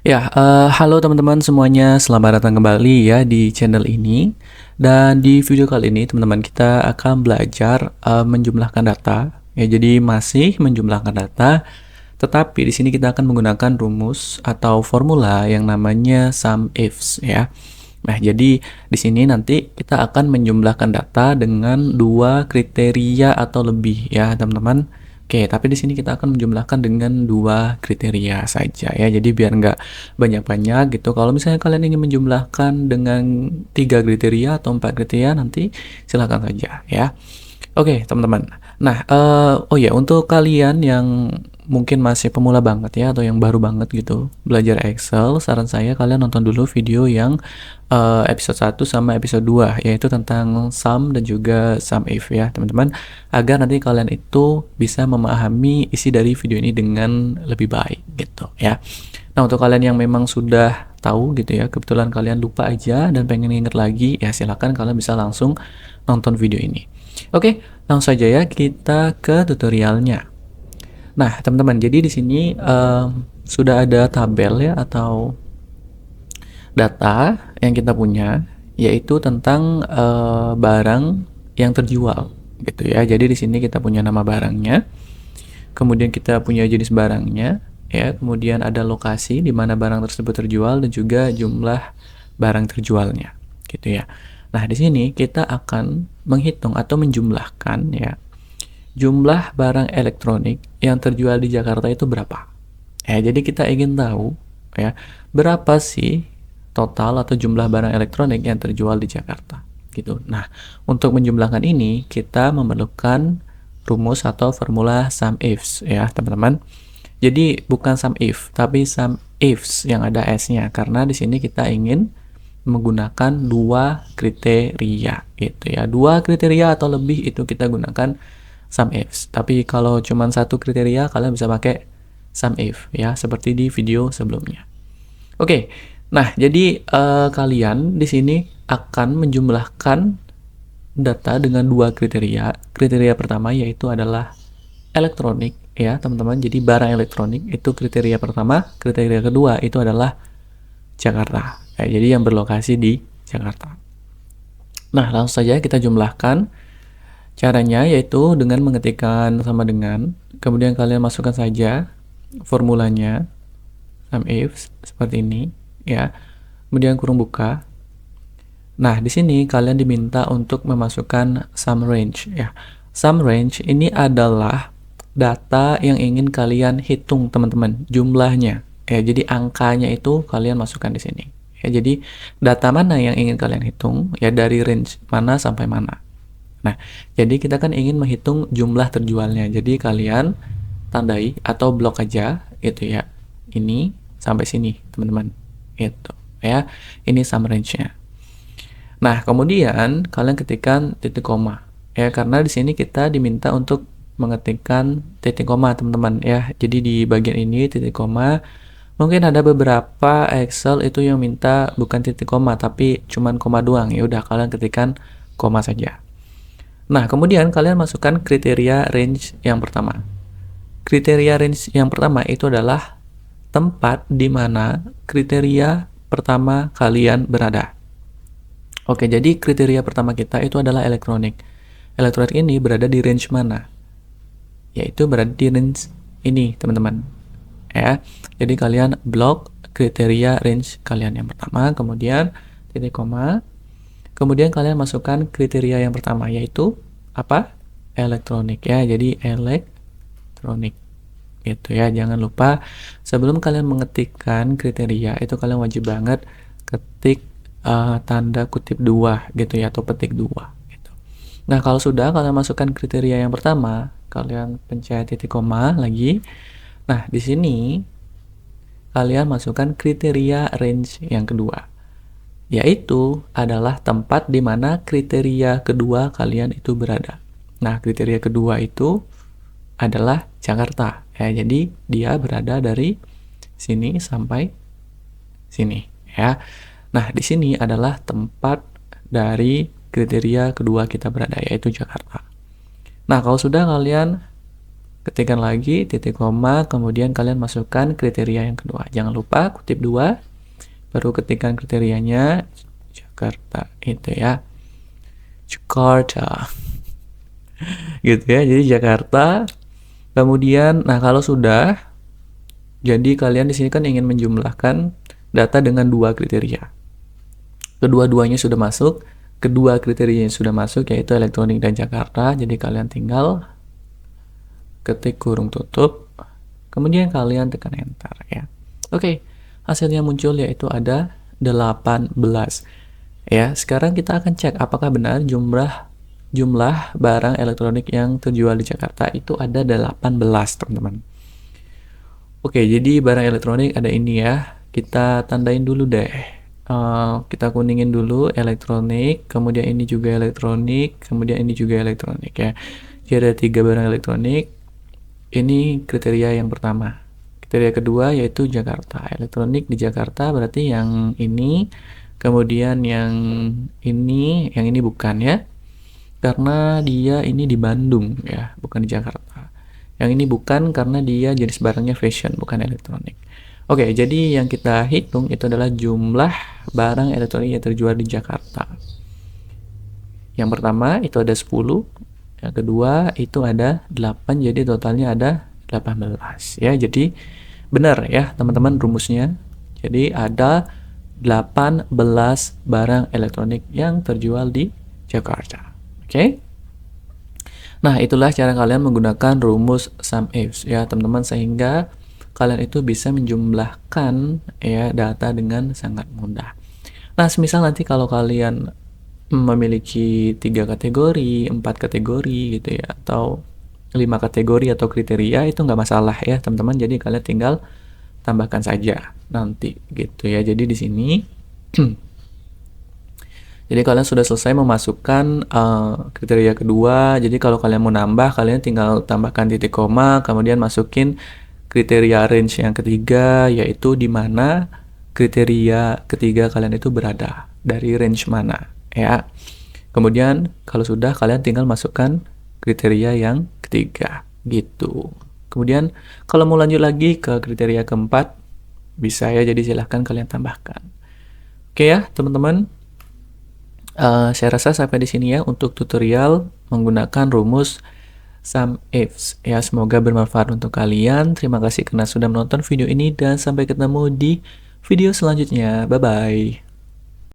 Halo teman-teman semuanya, selamat datang kembali ya di channel ini. Dan di video kali ini teman-teman kita akan belajar menjumlahkan data. Ya, jadi masih menjumlahkan data, tetapi di sini kita akan menggunakan rumus atau formula yang namanya sum ifs ya. Nah, jadi di sini nanti kita akan menjumlahkan data dengan dua kriteria atau lebih ya, teman-teman. Oke, tapi di sini kita akan menjumlahkan dengan dua kriteria saja ya. Jadi biar nggak banyak-banyak gitu. Kalau misalnya kalian ingin menjumlahkan dengan tiga kriteria atau empat kriteria nanti silakan saja ya. Oke, teman-teman. Nah, oh ya, untuk kalian yang mungkin masih pemula banget ya, atau yang baru banget gitu belajar Excel, saran saya kalian nonton dulu video yang episode 1 sama episode 2, yaitu tentang sum dan juga sum if ya, teman-teman, agar nanti kalian itu bisa memahami isi dari video ini dengan lebih baik gitu ya. Nah, untuk kalian yang memang sudah tahu gitu ya, kebetulan kalian lupa aja dan pengen inget lagi, ya silakan kalian bisa langsung nonton video ini. Oke, langsung saja ya kita ke tutorialnya. Nah, teman-teman, jadi di sini sudah ada tabel ya atau data yang kita punya, yaitu tentang barang yang terjual gitu ya. Jadi di sini kita punya nama barangnya, kemudian kita punya jenis barangnya, ya, kemudian ada lokasi di mana barang tersebut terjual dan juga jumlah barang terjualnya, gitu ya. Nah, di sini kita akan menghitung atau menjumlahkan ya jumlah barang elektronik yang terjual di Jakarta itu berapa. Ya, jadi kita ingin tahu ya berapa sih total atau jumlah barang elektronik yang terjual di Jakarta, gitu. Nah, untuk menjumlahkan ini kita memerlukan rumus atau formula sum ifs ya, teman-teman. Jadi bukan sum if, tapi sum ifs yang ada s-nya karena di sini kita ingin menggunakan dua kriteria gitu ya. Dua kriteria atau lebih itu kita gunakan sum ifs. Tapi kalau cuma satu kriteria kalian bisa pakai sum if ya, seperti di video sebelumnya. Oke. Nah, jadi kalian di sini akan menjumlahkan data dengan dua kriteria. Kriteria pertama yaitu adalah elektronik ya, teman-teman. Jadi barang elektronik itu kriteria pertama, kriteria kedua itu adalah Jakarta. Jadi yang berlokasi di Jakarta. Nah, langsung saja kita jumlahkan. Caranya yaitu dengan mengetikkan sama dengan, kemudian kalian masukkan saja formulanya sum if seperti ini ya. Kemudian kurung buka. Nah, di sini kalian diminta untuk memasukkan sum range ya. Sum range ini adalah data yang ingin kalian hitung, teman-teman, jumlahnya. Ya, jadi angkanya itu kalian masukkan di sini. Ya, jadi data mana yang ingin kalian hitung ya, dari range mana sampai mana. Nah, jadi kita kan ingin menghitung jumlah terjualnya. Jadi kalian tandai atau blok aja gitu ya. Ini sampai sini, teman-teman. Itu ya. Ini sum range-nya. Nah, kemudian kalian ketikkan titik koma. Ya, karena di sini kita diminta untuk mengetikkan titik koma, teman-teman ya. Jadi di bagian ini titik koma. Mungkin ada beberapa Excel itu yang minta bukan titik koma tapi cuman koma doang. Ya udah, kalian ketikkan koma saja. Nah, kemudian kalian masukkan kriteria range yang pertama. Kriteria range yang pertama itu adalah tempat di mana kriteria pertama kalian berada. Oke, jadi kriteria pertama kita itu adalah elektronik. Elektronik ini berada di range mana? Yaitu berada di range ini, teman-teman. Ya. Jadi kalian blok kriteria range kalian yang pertama, kemudian titik koma. Kemudian kalian masukkan kriteria yang pertama yaitu apa? Elektronik ya. Jadi elektronik. Gitu ya. Jangan lupa sebelum kalian mengetikkan kriteria itu kalian wajib banget ketik tanda kutip 2 gitu ya, atau petik 2 gitu. Nah, kalau sudah kalian masukkan kriteria yang pertama, kalian pencet titik koma lagi. Nah, di sini kalian masukkan kriteria range yang kedua, yaitu adalah tempat di mana kriteria kedua kalian itu berada. Nah, kriteria kedua itu adalah Jakarta. Ya, jadi dia berada dari sini sampai sini ya. Nah, di sini adalah tempat dari kriteria kedua kita berada, yaitu Jakarta. Nah, kalau sudah kalian ketikkan lagi titik koma, kemudian kalian masukkan kriteria yang kedua. Jangan lupa kutip 2, baru ketikkan kriterianya Jakarta itu ya. Jakarta. Gitu ya. Jadi Jakarta. Kemudian nah kalau sudah, jadi kalian di sini kan ingin menjumlahkan data dengan 2 kriteria. Kedua-duanya sudah masuk, kedua kriterianya sudah masuk yaitu elektronik dan Jakarta. Jadi kalian tinggal ketik kurung tutup, kemudian kalian tekan enter ya. Oke, hasilnya muncul yaitu ada 18 ya. Sekarang kita akan cek apakah benar jumlah barang elektronik yang terjual di Jakarta itu ada 18, teman-teman. Oke, jadi barang elektronik ada ini ya. Kita tandain dulu deh. Kita kuningin dulu elektronik, kemudian ini juga elektronik, kemudian ini juga elektronik ya. Jadi ada 3 barang elektronik. Ini kriteria yang pertama. Kriteria kedua yaitu Jakarta. Elektronik di Jakarta berarti yang ini, kemudian yang ini bukan ya. Karena dia ini di Bandung ya, bukan di Jakarta. Yang ini bukan karena dia jenis barangnya fashion, bukan elektronik. Oke, jadi yang kita hitung itu adalah jumlah barang elektronik yang terjual di Jakarta. Yang pertama itu ada 10, yang kedua itu ada 8, jadi totalnya ada 18 ya. Jadi benar ya teman-teman rumusnya. Jadi ada 18 barang elektronik yang terjual di Jakarta. Oke. Nah, itulah cara kalian menggunakan rumus SUMIFS ya teman-teman, sehingga kalian itu bisa menjumlahkan ya data dengan sangat mudah. Nah, semisal nanti kalau kalian memiliki 3 kategori, 4 kategori gitu ya, atau 5 kategori atau kriteria, itu nggak masalah ya teman-teman. Jadi kalian tinggal tambahkan saja nanti gitu ya. Jadi di sini jadi kalian sudah selesai memasukkan kriteria kedua. Jadi kalau kalian mau nambah, kalian tinggal tambahkan titik koma, kemudian masukin kriteria range yang ketiga, yaitu di mana kriteria ketiga kalian itu berada, dari range mana ya. Kemudian kalau sudah, kalian tinggal masukkan kriteria yang ketiga gitu. Kemudian kalau mau lanjut lagi ke kriteria keempat bisa ya, jadi silahkan kalian tambahkan. Oke ya teman-teman, saya rasa sampai di sini ya untuk tutorial menggunakan rumus SUMIFS ya. Semoga bermanfaat untuk kalian. Terima kasih karena sudah menonton video ini dan sampai ketemu di video selanjutnya. Bye bye.